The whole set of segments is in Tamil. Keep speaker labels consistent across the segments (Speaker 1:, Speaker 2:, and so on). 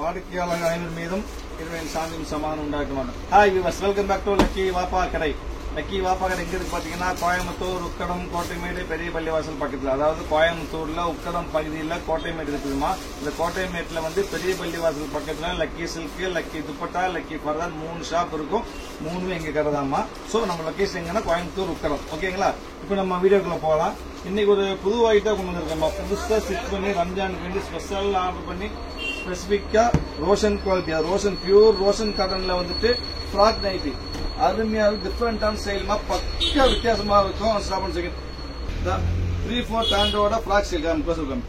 Speaker 1: வாடிக்கையாளர் அனைவர் மீதும் இறைவன் சாந்தியும் சமாதானம் உண்டாக்குவாங்க. Hi viewers, welcome back to lucky Vappa Kadai. Lucky Vappa கடை எங்க இருக்கு பாத்தீங்கன்னா, கோயம்புத்தூர் உக்கடம் கோட்டைமேடு பெரிய பள்ளிவாசல் பக்கத்துல, அதாவது கோயம்புத்தூர்ல உக்கடம் பகுதியில கோட்டைமேடு இருக்குதுமா. இந்த கோட்டைமேட்ல வந்து பெரிய பள்ளிவாசல் பக்கத்துல lucky silk, lucky dupatta, lucky further 3 shop இருக்கும். 3மே எங்க கடை தான்மா. சோ நம்ம லொகேஷன் எங்கன்னா கோயம்புத்தூர் உக்கடம். ஓகேங்களா? இப்ப நம்ம வீடியோக்குள்ள போகலாம். இன்னைக்கு ஒரு புது ஐட்டம் கொண்டு வந்திருக்கோம். புதுசா ஸ்டிச் பண்ணி ரம்ஜானுக்கு வேண்டி ஸ்பெஷல் ஆர்டர் பண்ணி ஸ்பெசிபிக்கா ரோஷன் குவாலிட்டி, ரோஷன் பியூர் ரோஷன் காட்டன்ல வந்துட்டு ஃப்ராக் நைட்டி அருமையா டிஃபரெண்டான ஸ்டைல்மா, பக்கா வித்தியாசமா இருக்கும். 3/4 ஹேண்டோட ஃப்ராக் ஸ்டைல்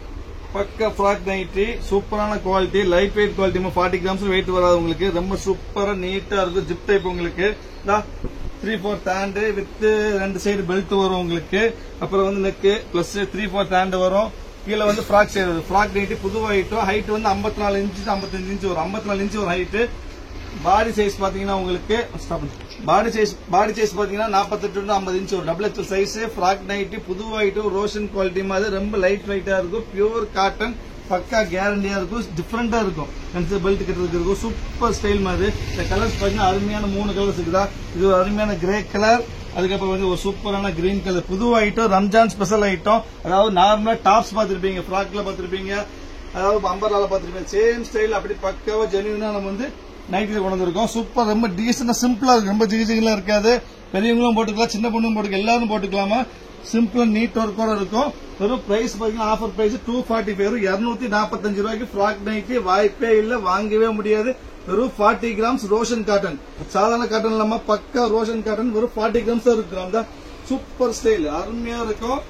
Speaker 1: பக்கா ஃப்ராக் நைட்டி, சூப்பரான quality, light weight quality, 40 grams wait வராது உங்களுக்கு. ரொம்ப சூப்பரா நீட்டா இருக்கும். ஜிப் டைப் உங்களுக்கு 3/4 ஹேண்ட் வித் 2 சைடு பெல்ட் வரும் உங்களுக்கு. அப்புறம் வந்து நெக் பிளஸ் 3/4 ஹேண்ட் வரும். கீழே வந்து ஃப்ராக் சைடு ஃப்ராக் நைட்டி புது ஐட்டம். ஹைட் வந்து 54 இன்ச்சு 55 இன்ச்சு வரும். 54 இன்ச்சு ஒரு ஹைட். பாடி சைஸ் பாத்தீங்கன்னா உங்களுக்கு பாடி சைஸ் பாத்தீங்கன்னா 48 to 50 இன்ச்சு ஒரு double XL size. Frock nighty புது ஐட்டம், ரோஷன் குவாலிட்டி மாதிரி ரொம்ப லைட் வெயிட்டா இருக்கும். பியூர் காட்டன், பக்கா கேரண்டியா இருக்கும். டிஃபரெண்டா இருக்கும். பெல்ட் கட்டுறதுக்கு இருக்கும். சூப்பர் ஸ்டைல் மாதிரி. இந்த கலர்ஸ் பாத்தீங்கன்னா அருமையான 3 கலர்ஸ் இருக்குதா. இது ஒரு அருமையான கிரே கலர், அதுக்கப்புறம் வந்து ஒரு சூப்பரான கிரீன் கலர். புது ஐட்டம், ரம்ஜான் ஸ்பெஷல் ஐட்டம். அதாவது நார்மலா டாப்ஸ் பாத்திருப்பீங்க, ஃப்ராக்ல பாத்திருப்பீங்க, அதாவது அம்பர்லால பாத்திருப்பீங்க. சேம் ஸ்டைல் அப்படி பக்காவா ஜெனியூனா நம்ம வந்து நைட்ல கொண்டு வந்திருக்கோம். சூப்பர், ரொம்ப டீசெண்டா சிம்பிளா இருக்கு. ரொம்ப ஜிகிஜிகளா இருக்காது. பெரியவங்களும் போட்டுக்கலாம், சின்ன பொண்ணும் போட்டுக்கலாம், எல்லாரும் போட்டுக்கலாமா. சிம்பிளா நீட் ஒர்க்கோட இருக்கும். வெறும் பிரைஸ் பாத்தீங்கன்னா ஆஃபர் பிரைஸ் 245 வரும். 245 ரூபாய்க்கு ஃப்ராக் நைட்டி வாய்ப்பே இல்ல, வாங்கவே முடியாது. வெறும் 40 கிராம்ஸ் ரோஷன் காட்டன், சாதாரண காட்டன் இல்லாம பக்கா ரோஷன் காட்டன். வெறும் 40 கிராம்ஸ் தான் இருக்கு. சூப்பர் ஸ்டைல், அருமையா இருக்கும்.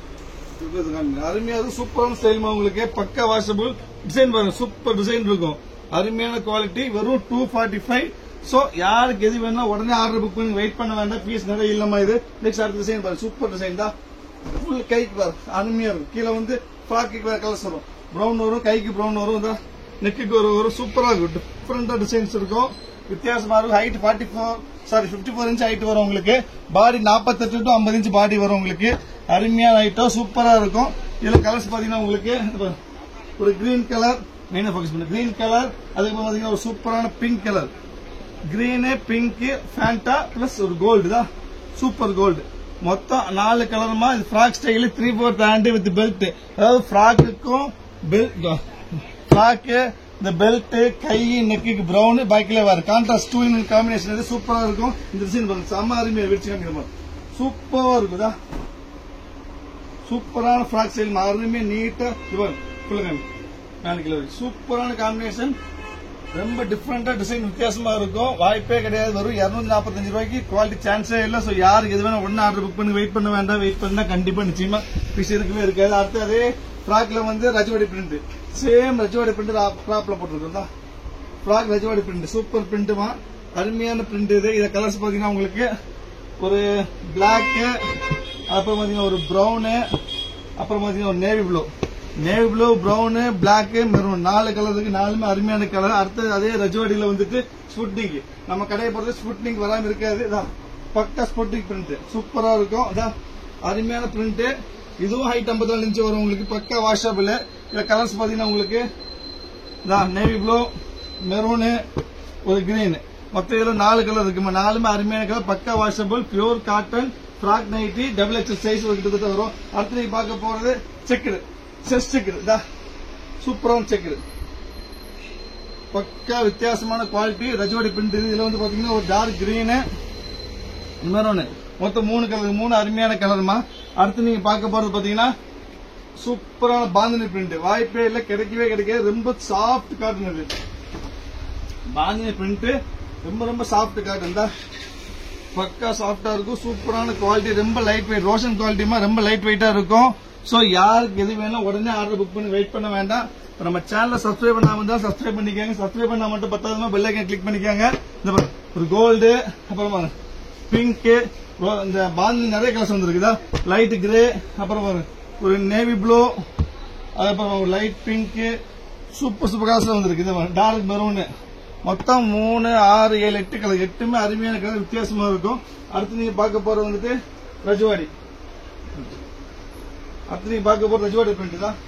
Speaker 1: அருமையா இருக்கும். சூப்பரான ஸ்டைல் உங்களுக்கு. பக்கா வாஷபிள் டிசைன் பாருங்க, சூப்பர் டிசைன் இருக்கும். அருமையான குவாலிட்டி. வெறும் 245. சோ யாருக்கு எது வேணா உடனே ஆர்டர் புக் பண்ணி வெயிட் பண்ண வேண்டாம். பீஸ் நிறைய இல்லமா. இது நெக்ஸ்ட் அடுத்த டிசைன் பாருங்க, சூப்பர் டிசைன் தான். ஃபுல் கைக்கு பாரு, அருமையா இருக்கும். கீழே வந்து ஃப்ராக்கு வேற கலர்ஸ் வரும். ப்ரௌன் வரும், கைக்கு ப்ரௌன் வரும், நெக்குக்கு வரும். சூப்பரா இருக்கும். டிஃபரெண்டா டிசைன்ஸ் இருக்கும், வித்தியாசமா இருக்கும். ஹைட் 54 இன்ச் ஹைட் வரும் உங்களுக்கு. பாடி 48 to 50 இன்ச் பாடி வரும் உங்களுக்கு. அருமையான ஐட்டம், சூப்பரா இருக்கும். இதுல கலர்ஸ் பாத்தீங்கன்னா உங்களுக்கு ஒரு கிரீன் கலர், மெயினா ஃபோக்கஸ் பண்ணு, கிரீன் கலர். அதுக்கப்புறம் பாத்தீங்கன்னா ஒரு சூப்பரான pink colour, green pink Fanta plus ஒரு கோல்டு தான், சூப்பர் கோல்டு. மொத்தம் 4 கலருமா. இது frock style 3/4 hand with belt. அதாவது ஃப்ராக்குக்கும் ஃப்ராக்கு, இந்த பெல்ட், கை, நெக்கு பிரவுன், பாக்கில வேற கான்ட்ராஸ்ட் 2 in 1 காம்பினேஷன். சூப்பரா இருக்கும். இந்த டிசைன் பாருங்க, செம்ம அருமையா வெடிச்சு சூப்பரா இருக்குதா. சூப்பரான ஃப்ராக் ஸ்டைல், அருமையா நீட்டா ஃபுல்லா 4 கிலோ. சூப்பரான காம்பினேஷன், ரொம்ப டிஃபரெண்டா டிசைன் வித்தியாசமா இருக்கும். வாய்ப்பே கிடையாது. வரும் 245 ரூபாய்க்கு. குவாலிட்டி சான்ஸே இல்ல. சோ யாருக்கு எது வேணா உடனே ஆர்டர் புக் பண்ணி வெயிட் பண்ண வேண்டாம். வெயிட் பண்ணா கண்டிப்பா நிச்சயமா பீஸ் இருக்கவே இருக்காது. அடுத்து அதே ஃப்ராக்ல வந்து ரஜவாடி பிரிண்ட், சேம் ரஜவாடி பிரிண்ட் டாப்ல போட்டுருக்கோம். ஃப்ராக் ரஜவாடி பிரிண்ட், சூப்பர் பிரிண்ட்மா, அருமையான பிரிண்ட் இது. இத கலர்ஸ் பாத்தீங்கன்னா உங்களுக்கு ஒரு பிளாக், அப்புறம் பாத்தீங்கன்னா ஒரு பிரவுனு, அப்புறம் பாத்தீங்கன்னா ஒரு navy blue, brown, black, maroon, 4 colour இருக்கு. 4மே அருமையான கலர். அடுத்து அதே ரஜவாடியில வந்துட்டு ஸ்புட்னிக், நம்ம கடையை பொறுத்து ஸ்புட்னிக் வராம இருக்காது. பக்கா ஸ்புட்னிக் பிரிண்ட் சூப்பரா இருக்கும். அருமையான பிரிண்ட். இதுவும் ஹைட் 54 இன்ச்சு வரும் உங்களுக்கு. பக்கா வாஷபிள். இதுல கலர்ஸ் பாத்தீங்கன்னா உங்களுக்கு நேவி ப்ளூ, மெரூனு, ஒரு கிரீன், மொத்தம் இதுல 4 கலர் இருக்கு. 4மே அருமையான கலர், பக்கா washable, pure cotton frock nighty, double XL size கிட்டத்தட்ட வரும். அடுத்து நீங்க பார்க்க போறது செக்குடு, செஸ்ட் செக்குடு, சூப்பரான செக்குடு, பக்கா வித்தியாசமான குவாலிட்டி, ரஜவாடி பிரிண்ட். இதுல வந்து பாத்தீங்கன்னா ஒரு டார்க் கிரீனு, மெரூனு, மொத்தம் 3 கலர், 3 அருமையான கலருமா. அடுத்து நீங்க பார்க்க போறது பாத்தீங்கன்னா சூப்பரான பாந்தினி பிரிண்ட். வாய்ப்பே இல்ல, கிடைக்கவே கிடைக்காது. ரொம்ப சாஃப்ட் காட்டன். இது பாந்தினி பிரிண்ட், ரொம்ப சாஃப்ட் காட்டன் தான். பக்கா சாஃப்டா இருக்கும். சூப்பரான குவாலிட்டி, ரொம்ப லைட் வெயிட், ரோஷன் குவாலிட்டிமா, ரொம்ப லைட் வெயிட்டா இருக்கும். சோ யாருக்கு எது வேணும் உடனே ஆர்டர் புக் பண்ணி வெயிட் பண்ண வேண்டாம். நம்ம சேனலை சப்ஸ்கிரைப் பண்ணாம இருந்தா சப்ஸ்கிரைப் பண்ணிக்கோங்க. சப்ஸ்கிரைப் பண்ணா மட்டும் பத்தாதமா பெல் ஐகான் கிளிக் பண்ணிக்கோங்க. இந்த ஒரு கோல்டு, அப்புறம் பிங்க், இந்த பாந்தி நிறைய கலர்ஸ் வந்துருக்குதா. லைட் கிரே, அப்புறம் ஒரு நேவி ப்ளூ, அதுக்கப்புறம் ஒரு லைட் பிங்க், சூப்பர் கலர்ஸ் வந்துருக்கு. டார்க் மெரூன், மொத்தம் 3, 6, 7, 8 கலர். 8மே அருமையான கலர், வித்தியாசமா இருக்கும். அடுத்து நீங்க பார்க்க போறது வந்துட்டு ரஜவாடி. அடுத்து நீங்க பார்க்க போறது ரஜவாடி பிரிண்ட் தான்.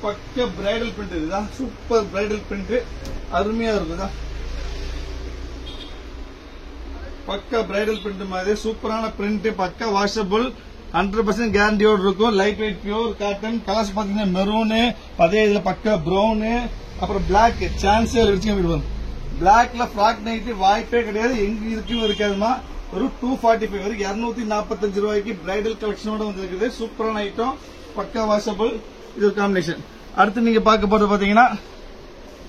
Speaker 1: பக்க பிரைடல் பிரிண்ட் இதுதான். சூப்பர் பிரைடல் பிரிண்ட், அருமையா இருக்குதா. பக்கா பிரைடல் பிரிண்ட் மாதிரி சூப்பரான பிரிண்ட், பக்கா வாஷபிள், 100% கேரண்டியோட இருக்கும். Light weight pure cotton. Colours பாத்தீங்கன்னா மெரூனு, அதே இதுல பக்கா பிரவுனு, அப்புறம் பிளாக். சான்ஸே வச்சுக்க, பிளாக்ல ஃப்ராக் நைட் வாய்ப்பே கிடையாது, எங்க இருக்குன்னு இருக்காதுமா. ஒரு 245 வரைக்கும் 245 ரூபாய்க்கு பிரைடல் கலெக்ஷனோட வந்துருக்குது. சூப்பரான ஐட்டம், பக்கா வாஷபிள். இது ஒரு காம்பினேஷன். அடுத்து நீங்க பார்க்க போறது பாத்தீங்கன்னா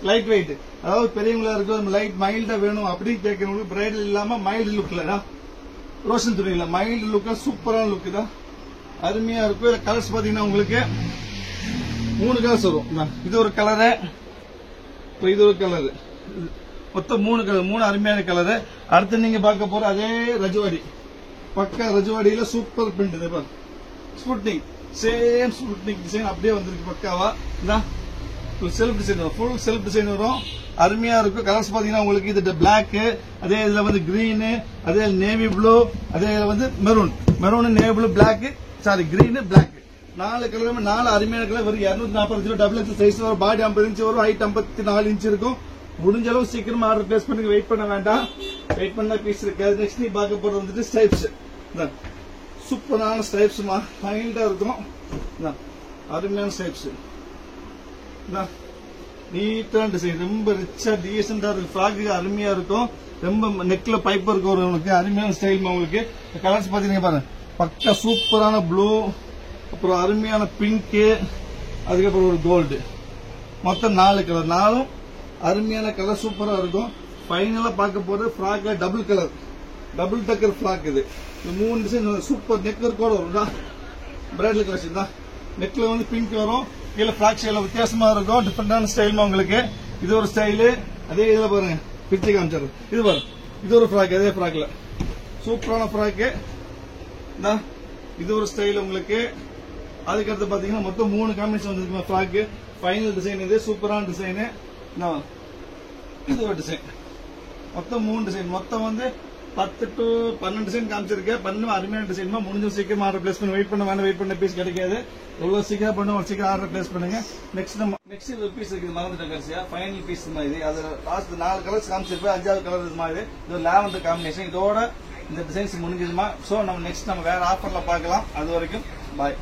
Speaker 1: லைட் வெயிட், அதாவது பெரியவங்களா இருக்கும் லைட் மைல்டா வேணும் அப்படின்னு கேட்கறவங்களுக்கு பிரைடல் இல்லாம மைல்டு லுக்ல ரோஷன் துணியில மைல்டு லுக்கா சூப்பரான லுக் தான், அருமையா இருக்கும். இதுல கலர்ஸ் பாத்தீங்கன்னா உங்களுக்கு 3 கலர்ஸ் வரும். இது ஒரு கலரு, இது ஒரு கலரு, மொத்தம் 3 கலர், 3 அருமையான கலரு. அடுத்து நீங்க பார்க்க போற அதே ரஜவாடி, பக்கா ரஜவாடியில super print. Sputnik same Sputnik design அப்படியே வந்திருக்கு பக்காவா. செல்ஃப் டிசைன் வரும், ஃபுல் செல்ஃப் டிசைன் வரும், அருமையா இருக்கும். கலர்ஸ் பாத்தீங்கன்னா உங்களுக்கு இது பிளாக், அதே இதுல வந்து கிரீன், அதே நேவி ப்ளூ, அதே இதுல வந்து maroon, navy blue, black, sorry green, black, 4 கலருமே 4 அருமையான கலர். வெறும் 240 கிலோ, டபுள் எக்ஸ் சைஸ் வரும், பாடி 50 இன்ச் வரும், ஹைட் 54 இன்ச் இருக்கும். முடிஞ்ச அளவு சீக்கிரமா ஆர்டர் பிளேஸ் பண்ணி வெயிட் பண்ண வேண்டாம், வெயிட் பண்ணா பீஸ் இருக்காது. நெக்ஸ்ட் நீ பார்க்க போறது வந்துட்டு ஸ்ட்ரைப்ஸ், சூப்பரான ஸ்ட்ரைப்ஸ், மைல்டா இருக்கும், அருமையான ஸ்ட்ரைப்ஸ், நீட்டான டிசைன், ரொம்ப ரிச்சா டீசெண்டா இருக்கு. ஃப்ராக்கு அருமையா இருக்கும், ரொம்ப நெக்ல பைப் இருக்கும் உங்களுக்கு, அருமையான ஸ்டைல். உங்களுக்கு கலர்ஸ் பாத்தீங்கன்னா பாருங்க, பக்கா சூப்பரான ப்ளூ, அப்புறம் அருமையான பிங்க், அதுக்கப்புறம் ஒரு கோல்டு, மொத்தம் 4 கலர், 4ம் அருமையான கலர், சூப்பரா இருக்கும். ஃபைனலா பார்க்க போறது ஃப்ராக்ல டபுள் கலர், டபுள் டக்கர் ஃப்ராக். இது 3 டிசைன் சூப்பர், நெக் ஒர்க்கோட வரும், பிரைடல் கலெக்ஷன் தான். நெக்ல வந்து பிங்க் வரும், கீழே ஃப்ராக் ஸ்டைல வித்தியாசமா இருக்கும், டிஃபரெண்டான ஸ்டைல் உங்களுக்கு. இது ஒரு ஸ்டைலு, அதே இதுல பாருங்க பிச்சு காமிச்சாரு. இது பாருங்க, இது ஒரு ஃப்ராக், அதே ஃப்ராக்ல சூப்பரான ஃப்ராக்கு. இது ஒரு ஸ்டைல் உங்களுக்கு. அதுக்கடுத்து பாத்தீங்கன்னா மொத்தம் 3 காம்பினேஷன் வந்துருக்கு ஃப்ராக்கு. ஃபைனல் டிசைன் இது, சூப்பரான டிசைனு. இது ஒரு டிசைன், மொத்தம் 3 டிசைன், மொத்தம் வந்து 10 to 12 டிசைன் காமிச்சிருக்கேன். 12 அருமையான டிசைன். முடிஞ்ச சீக்கிரம் ஆர்டர் பிளேஸ் பண்ணி வெயிட் பண்ண வேண்டாம், வெயிட் பண்ண பீஸ் கிடைக்காது. எவ்வளவு சீக்கிரம் பண்ணுவோம் ஒரு சீக்கிரம் ஆர்டர் பிளேஸ் பண்ணுங்க. நெக்ஸ்ட் ஒரு பீஸ் இருக்குது, மறந்துட்டேன் கடைசியா. ஃபைனல் பீஸ் மாதிரி அது லாஸ்ட் 4 கலர்ஸ் காமிச்சிருப்பேன், 5வது கலர் இது மாதிரி. இது லாவெண்டர் காம்பினேஷன். இதோட இந்த டிசைன்ஸ் முடிஞ்சதுமா. சோ நம்ம நெக்ஸ்ட் வேற ஆஃபர்ல பார்க்கலாம். அது வரைக்கும் பாய்.